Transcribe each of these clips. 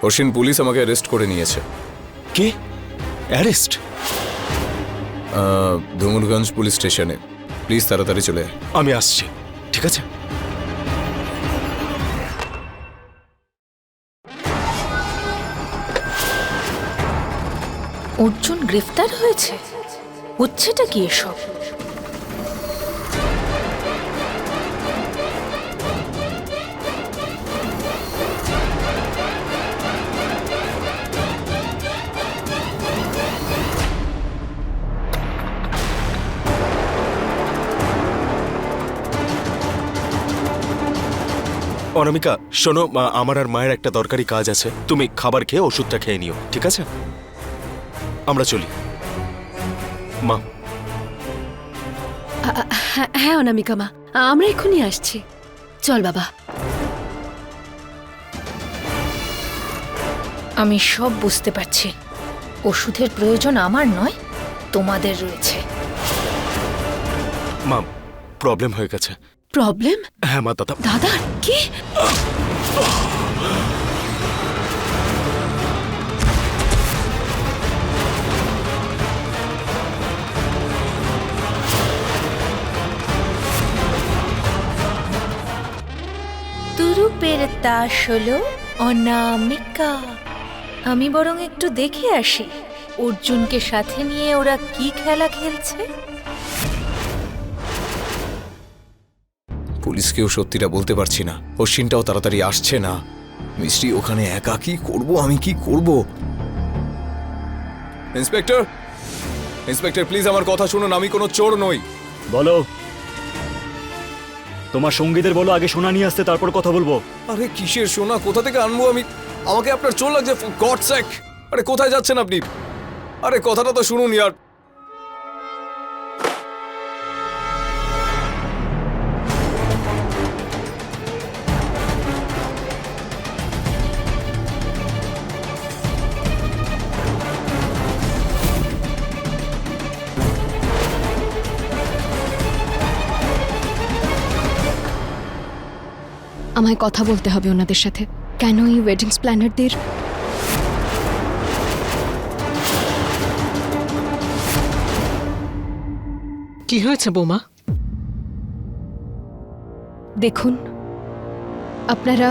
Ashwin, police আমাকে arrest করে নিয়েছে। কে অ্যারেস্ট? ধুমুরগঞ্জ পুলিশ স্টেশনে। প্লিজ তাড়াতাড়ি চলে আয়। আমি আসছি, ঠিক আছে? অর্জুন গ্রেফতার হয়েছে? হচ্ছেটা কি এসব? অনামিকা শোনো, আমার আর মায়ের একটা দরকারি কাজ আছে। তুমি খাবার খেয়ে ওষুধটা খেয়ে নিও, ঠিক আছে? আমরা চলি মা। হ্যাঁ অনামিকা মা, আমরা এক্ষুনি আসছি। চল বাবা। আমি সব বুঝতে পারছি। ওষুধের প্রয়োজন আমার নয়, তোমাদের রয়েছে। মা, প্রবলেম হয়ে গেছে। প্রবলেম? হ্যাঁ মা, দাদা। দাদার কি? তুরুপের তাস হলো অনামিকা। আমি বরং একটু দেখে আসি অর্জুনকে সাথে নিয়ে ওরা কি খেলা খেলছে। পুলিশকেও সত্যিটা বলতে পারছি না। অশ্বিনটাও তাড়াতাড়ি আসছে না। মিষ্টি ওখানে একা কি করব? আমি কি করব? ইন্সপেক্টর, ইন্সপেক্টর প্লিজ আমার কথা শুনুন। আমি কোনো চোর নই। বলো, তোমার সঙ্গীদের বলো আগে সোনা নিয়ে আসতে, তারপর কথা বলবো। আরে কিসের সোনা? কোথা থেকে আনবো আমি? আমাকে আপনার চোর লাগছে, ফর গড সেক। আরে কোথায় যাচ্ছেন আপনি? আরে কথাটা তো শুনুন ইয়ার। আমায় কথা বলতে হবে ওনাদের সাথে। কেন এই ওয়েডিং প্ল্যানারদের? কি হয়েছে বৌমা? দেখুন, আপনারা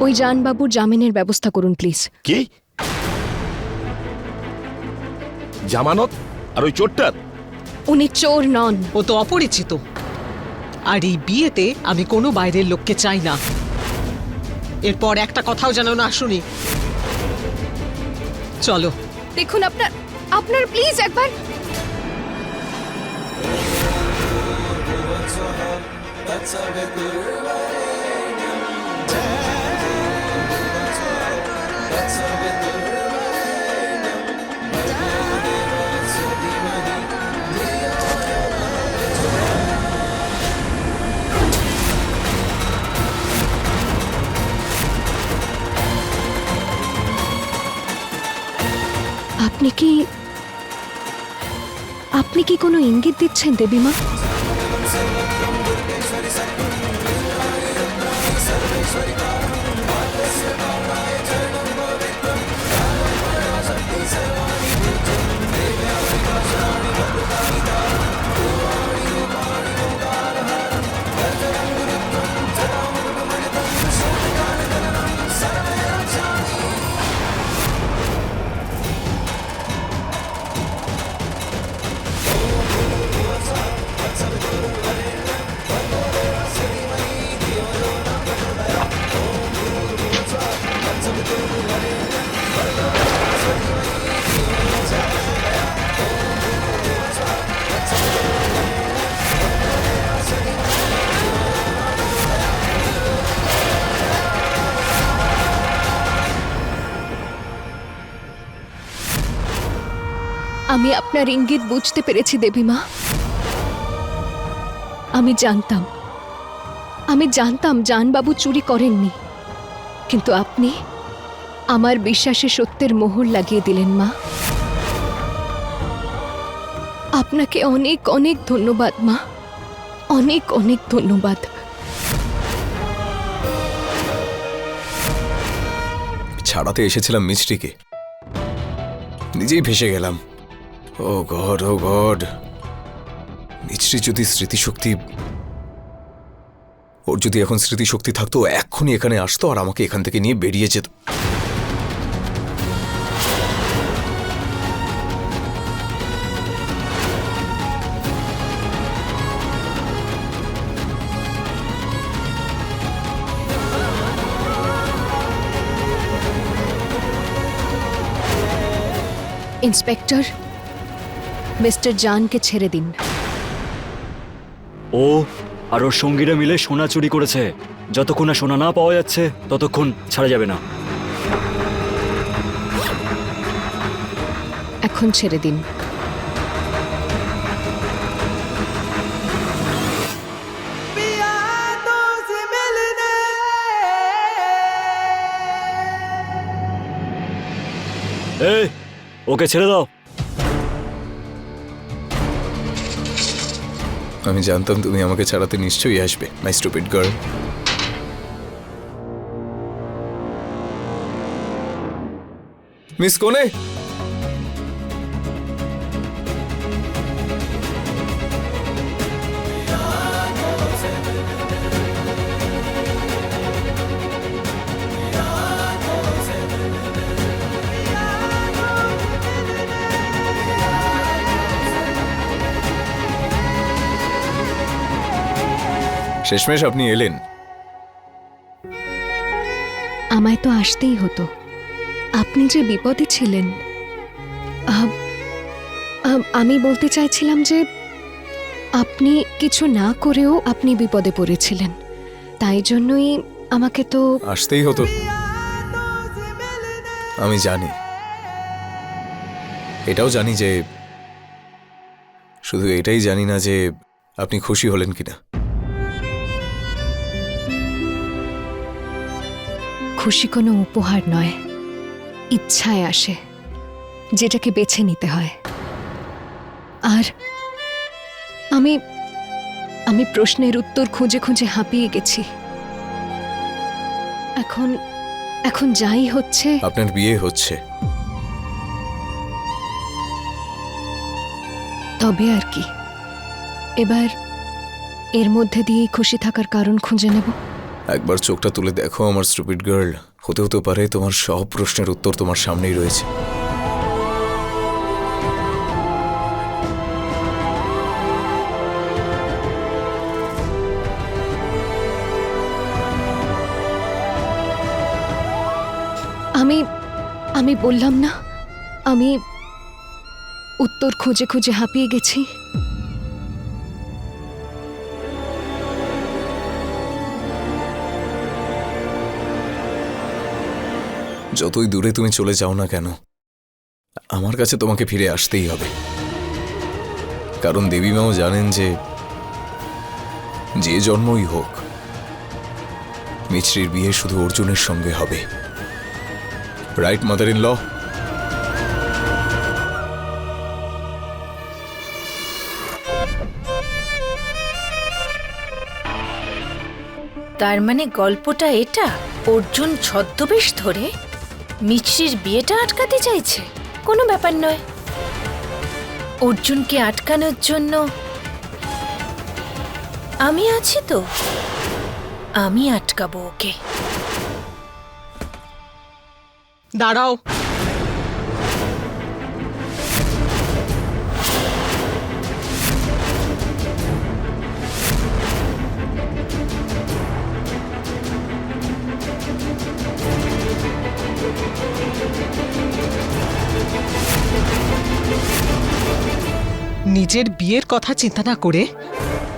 ওই জানবাবুর জামিনের ব্যবস্থা করুন প্লিজ। কি জামানত? আর ওই চোরটার? উনি চোর নন। ও তো অপরিচিত। আর এই বিয়েতে আমি কোনো বাইরের লোককে চাই না। এরপর একটা কথাও যেন না শুনি। চলো। দেখুন, আপনার প্লিজ একবার। আপনি কি কোনো ইঙ্গিত দিচ্ছেন দেবীমা? আমি আপনার ইঙ্গিত বুঝতে পেরেছি দেবীমা। আমি জানতাম জানবাবু চুরি করেননি, কিন্তু আপনি আমার বিশ্বাসে সত্যের মোহর লাগিয়ে দিলেন মা। আপনাকে অনেক অনেক ধন্যবাদ মা, অনেক অনেক ধন্যবাদ। ছাড়াতে এসেছিলাম মিষ্টিকে, নিজেই ফেসে গেলাম। ও গড, মিষ্টি যদি স্মৃতিশক্তি, ওর যদি এখন স্মৃতিশক্তি থাকতো, ও এক্ষুনি এখানে আসতো আর আমাকে এখান থেকে নিয়ে বেরিয়ে যেত। ইন্সপেক্টর, মিস্টার জানকে ছেড়ে দিন। ও আর ওর সঙ্গীরা মিলে সোনা চুরি করেছে। যতক্ষণ না সোনা না পাওয়া যাচ্ছে ততক্ষণ ছাড়া যাবে না। এখন ছেড়ে দিন। এই, ওকে ছেড়ে দাও। আমি জানতাম তুমি আমাকে ছাড়াতে নিশ্চয়ই আসবে, মাই স্টুপিড গার্ল। মিস কোনে? শেষমেশ আপনি এলেন। আমায় তো আসতেই হতো। আপনি যে বিপদে ছিলেন, আমি বলতে চাইছিলাম যে আপনি কিছু না করেও আপনি বিপদে পড়েছিলেন, তাই জন্যই আমাকে তো আসতেই হতো। আমি জানি, এটাও জানি যে, শুধু এটাই জানি না যে আপনি খুশি হলেন কিনা। খুশি কোনো উপহার নয়, ইচ্ছায় আসে, যেটাকে বেছে নিতে হয়। আর আমি প্রশ্নের উত্তর খুঁজে খুঁজে হাঁপিয়ে গেছি। এখন যাই হচ্ছে, আপনার বিয়ে হচ্ছে, তবে আর কি। এবার এর মধ্যে দিয়েই খুশি থাকার কারণ খুঁজে নেব। একবার চোখটা তুলে দেখো আমার স্টুপিড গার্ল। হতে পারে তোমার সব প্রশ্নের উত্তর তোমার সামনেই রয়েছে। আমি বললাম না, আমি উত্তর খুঁজে খুঁজে হাঁপিয়ে গেছি। যতই দূরে তুমি চলে যাও না কেন, আমার কাছে তোমাকে ফিরে আসতেই হবে। কারণ দেবীমাও জানেন যে জন্মই হোক, মিছরির বিয়ে শুধু অর্জুনের সঙ্গে হবে। Right mother in law? তার মানে গল্পটা এটা, অর্জুন ছদ্মবেশ ধরে মিছরির বিয়েটা আটকাতে চাইছে। কোনো ব্যাপার নয়, অর্জুনকে আটকানোর জন্য আমি আছি তো, আমি আটকাবো ওকে। দাঁড়াও। নিজের বিয়ের কথা চিন্তা না করে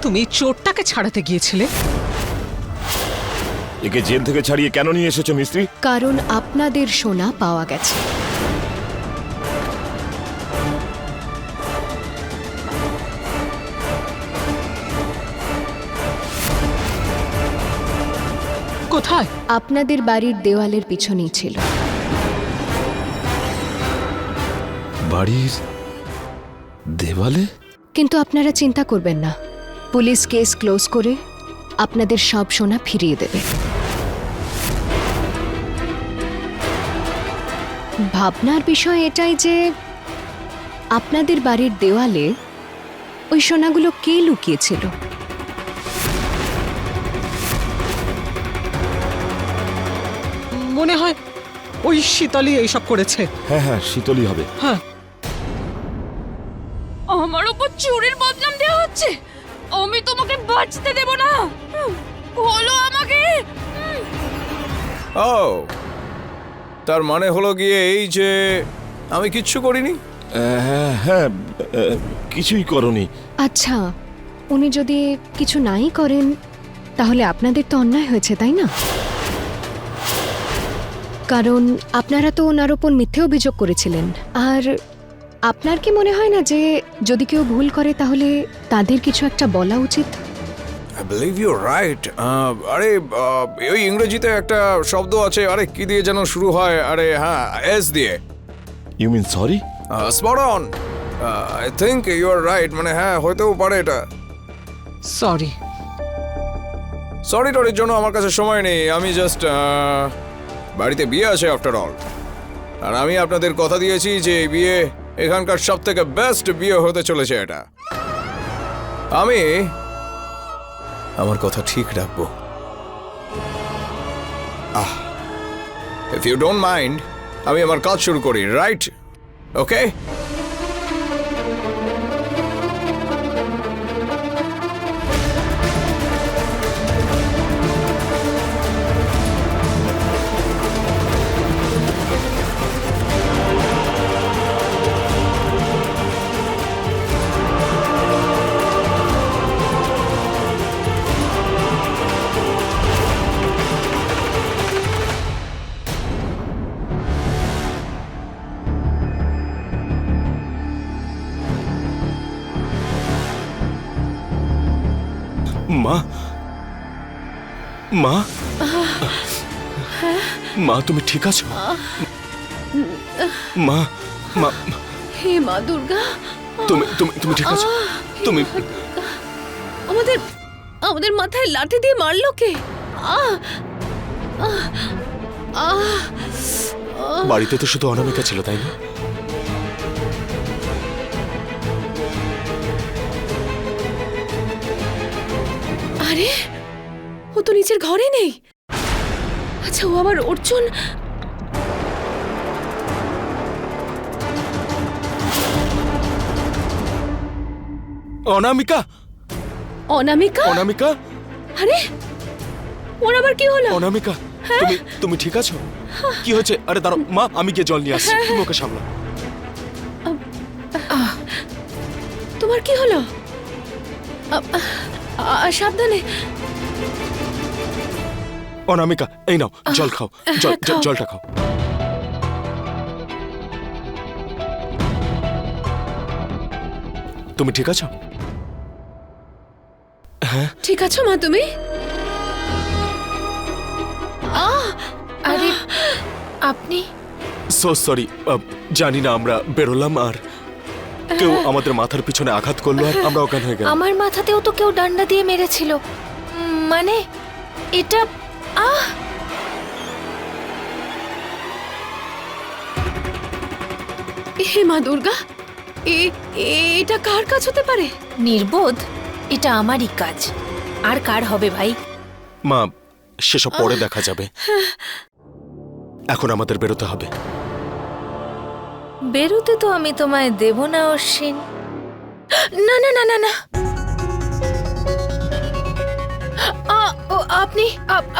তুমি চোরটাকে ছাড়াতে গিয়েছিলে। একে জেল থেকে ছাড়িয়ে কেন নিয়ে এসেছো মিস্ত্রি? কারণ আপনাদের সোনা পাওয়া গেছে। কোথায়? আপনাদের বাড়ির দেওয়ালের পিছনেই ছিল। বাড়ির দেওয়ালে? কিন্তু আপনারা চিন্তা করবেন না, পুলিশ কেস ক্লোজ করে আপনাদের সব সোনা ফিরিয়ে দেবে। ভাবনার বিষয় এটাই যে আপনাদের বাড়ির দেওয়ালে ওই সোনাগুলো কে লুকিয়েছিল? মনে হয় ওই শীতলই এইসব করেছে। হ্যাঁ হ্যাঁ, শীতলই হবে। হ্যাঁ, আমার উপর চুরির বদনাম দেওয়া হচ্ছে। আমি তোমাকে বাঁচতে দেব না। বলো আমাকে। ও, তার মানে হলো গিয়ে এই যে আমি কিচ্ছু করিনি। হ্যাঁ হ্যাঁ, কিছুই করনি। আচ্ছা, উনি যদি কিছু নাই করেন তাহলে আপনাদের তো অন্যায় হয়েছে, তাই না? কারণ আপনারা তো ওনার ওপর মিথ্যে অভিযোগ করেছিলেন। আর আপনার কি মনে হয় না যে যদি কেউ ভুল করে তাহলে তাদের কিছু একটা বলা উচিত? I believe you're right. আরে ওই ইংরেজিতে একটা শব্দ আছে, আরে কি দিয়ে যেন শুরু হয়, আরে হ্যাঁ এস দিয়ে। You mean sorry? Spot on. I think you are right, মানে হ্যাঁ হয়তেও পারে এটা। সরি। সরি টরির জন্য আমার কাছে সময় নেই। আমি জাস্ট বাড়িতে বিয়ে আছে আফটার অল, আর আমি আপনাদের কথা দিয়েছি যে এই বিয়ে এখানকার সব থেকে বেস্ট বিয়ে হতে চলেছে। এটা আমি আমার কথা ঠিক রাখবো। ইফ ইউ ডোন্ট মাইন্ড আমি আমার কাজ শুরু করি, রাইট? ওকে। মা, মা, মা তুমি ঠিক আছো? মা, মা, হে মা দুর্গা, তুমি তুমি তুমি ঠিক আছো? তুমি আমাদের আমাদের মাথায় লাঠি দিয়ে মারলো কে? বাড়িতে তো শুধু অনামিকা ছিল, তাই না? আরে ও তো নিচের ঘরে নেই। আচ্ছা, ও আবার অর্জুন। অনামিকা, অনামিকা? অনামিকা, আরে ওর আবার কি হলো? অনামিকা, তুমি তুমি ঠিক আছো? কি হয়েছে? আরে দাঁড়াও মা, আমি গিয়ে জল নিয়ে আসছি, তুমি ওকে সামলাও। তোমার কি হলো? সাবধানে। অনামিকা, এই নাও জল খাও, জলটা খাও। তুমি ঠিক আছো? হ্যাঁ ঠিক আছো মা তুমি? আরে আপনি? সো সরি, জানি না, আমরা বেরোলাম আর কেউ আমাদের মাথার পিছনে আঘাত করলো আর আমরা অজ্ঞান হয়ে গেলাম। আমার মাথাতেও তো কেউ ডান্ডা দিয়ে মেরেছিল। মানে এটা হে মা দুর্গা, এটা কার কাজ হতে পারে? নির্বোধ, এটা আমারই কাজ। আর কার হবে ভাই? মা, সেসব পরে দেখা যাবে, এখন আমাদের বেরোতে হবে। বেরোতে তো আমি তোমায় দেব না অশ্বিন। না না না না না, আপনি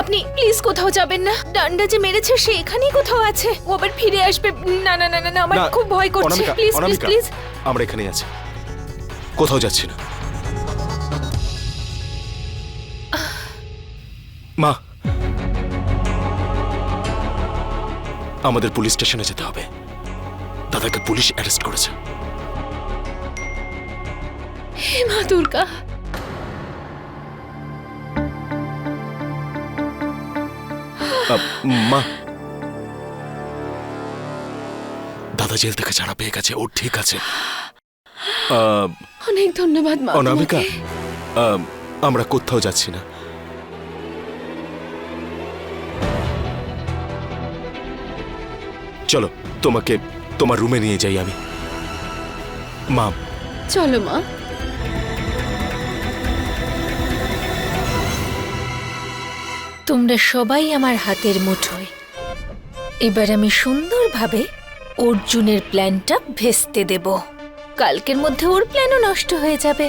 আপনি প্লিজ কোথাও যাবেন না। ডান্ডা যে মেরেছে সে এখানেই কোথাও আছে, ও আবার ফিরে আসবে। না না না না, আমার না, খুব ভয় করছে। অনামিকা, প্লিজ প্লিজ অনামিকা, প্লিজ। আমরা এখানেই আছি, কোথাও যাচ্ছি না। মা, আমাদের পুলিশ স্টেশনে যেতে হবে। দাদাকে পুলিশ অ্যারেস্ট করেছে। হে মা দুর্গা, মা, দাদা জেল থেকে ছাড়া পেয়ে গেছে, ও ঠিক আছে। অনেক ধন্যবাদ মা। অনামিকা, তোমাকে। আমরা কোথাও যাচ্ছি না। চলো তোমাকে তোমার রুমে নিয়ে যাই আমি। মা, চলো মা। তোমরা সবাই আমার হাতের মুঠোয়। এবার আমি সুন্দরভাবে অর্জুনের প্ল্যানটা ভেস্তে দেব। কালকের মধ্যে ওর প্ল্যানও নষ্ট হয়ে যাবে।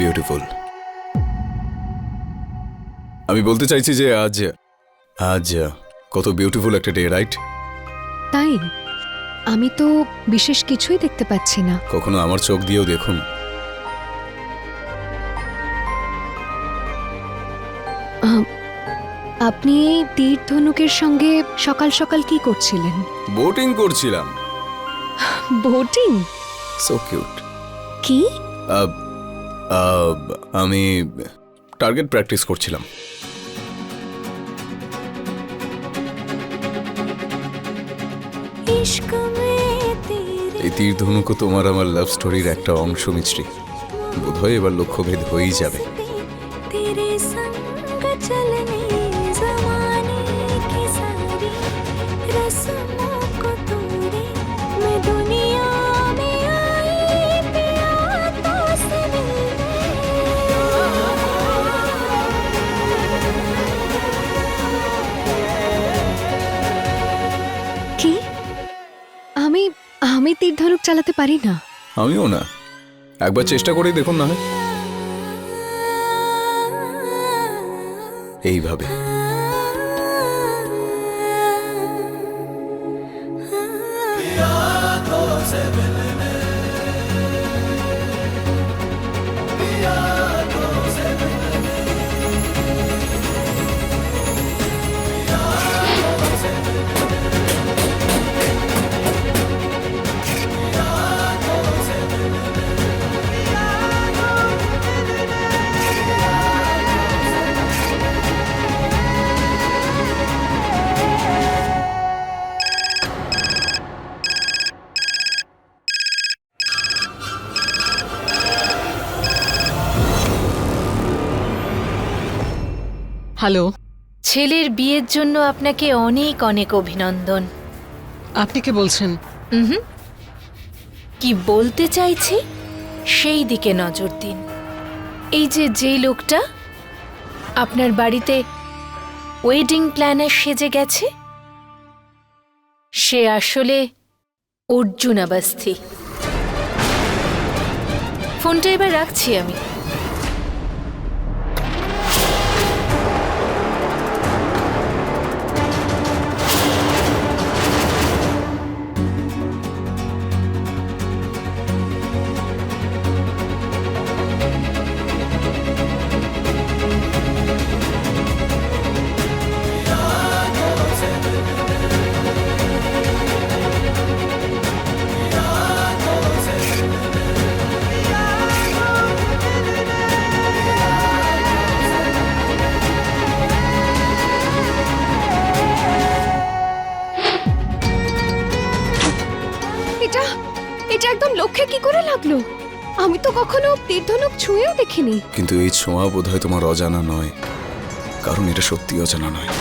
বিউটিফুল। আমি বলতে চাইছি যে আজ আজ কত বিউটিফুল একটা ডে, রাইট? তাই? আমি তো বিশেষ কিছুই দেখতে পাচ্ছি না। কখনো আমার চোখ দিয়েও দেখুন। আপনি এই তীর ধনুকের সঙ্গে সকাল সকাল কি করছিলেন? বোটিং করছিলাম। বোটিং? So cute. কি? আমি টার্গেট প্র্যাকটিস করছিলাম। এই তীর ধনুকও তোমার আমার লাভ স্টোরির একটা অংশ মিছরি। বোধহয় এবার লক্ষ্যভেদ হয়েই যাবে। কি? আমি তীর ধনুক চালাতে পারি না। আমিও না, একবার চেষ্টা করেই দেখুন না হয়। এইভাবে। হ্যালো, ছেলের বিয়ের জন্য আপনাকে অনেক অনেক অভিনন্দন। আপনি কে বলছেন? কি বলতে চাইছি সেই দিকে নজর দিন। এই যে লোকটা আপনার বাড়িতে ওয়েডিং প্ল্যানার সেজে গেছে, সে আসলে অর্জুন অবস্থি। ফোনটা এবার রাখছি আমি। এটা একদম লক্ষ্যে কি করে লাগলো? আমি তো কখনো তীর ধনুক ছুঁয়েও দেখিনি। কিন্তু এই ছোঁয়া বোধহয় তোমার অজানা নয়, কারণ এটা সত্যি অজানা নয়।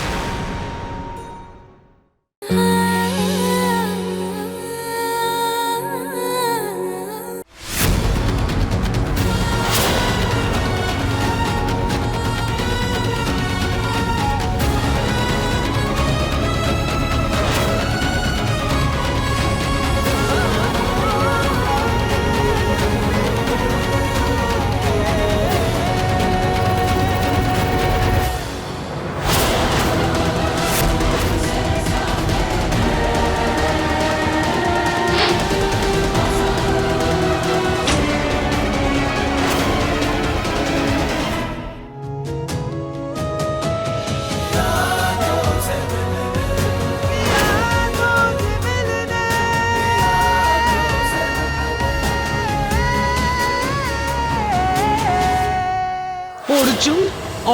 অর্জুন,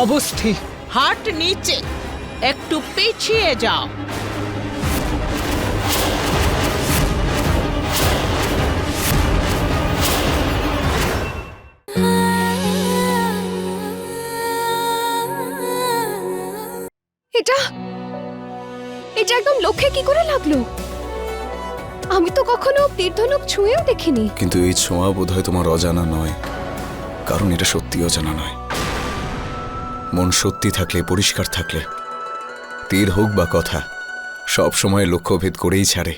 অবস্থির, হাত নিচে, একটু পিছিয়ে যাও। এটা এটা একদম লক্ষ্যে কি করে লাগলো? আমি তো কখনো তীরধনুক ছুঁয়েও দেখিনি। কিন্তু এই ছোঁয়া বোধহয় তোমার অজানা নয়, কারণ এটা সত্যি অজানা নয়। মন সত্যি থাকলে, পরিষ্কার থাকলে, তীর হোক বা কথা, সব সময় লক্ষ্যভেদ করেই ছাড়ে।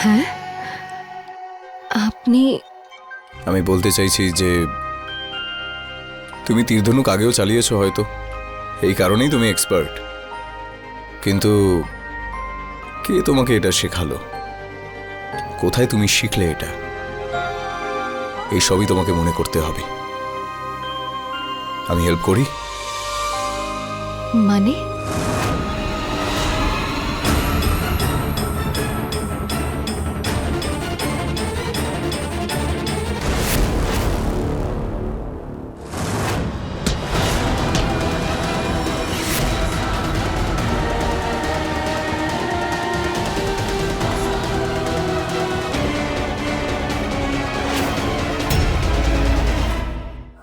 হ্যাঁ, আপনি আমি বলতে চাইছি যে তুমি তীরধনুক আগেও চালিয়েছো হয়তো, এই কারণেই তুমি এক্সপার্ট। কিন্তু কে তোমাকে এটা শেখালো? কোথায় তুমি শিখলে এটা? এই সবই তোমাকে মনে করতে হবে। আমি হেল্প করি? মানে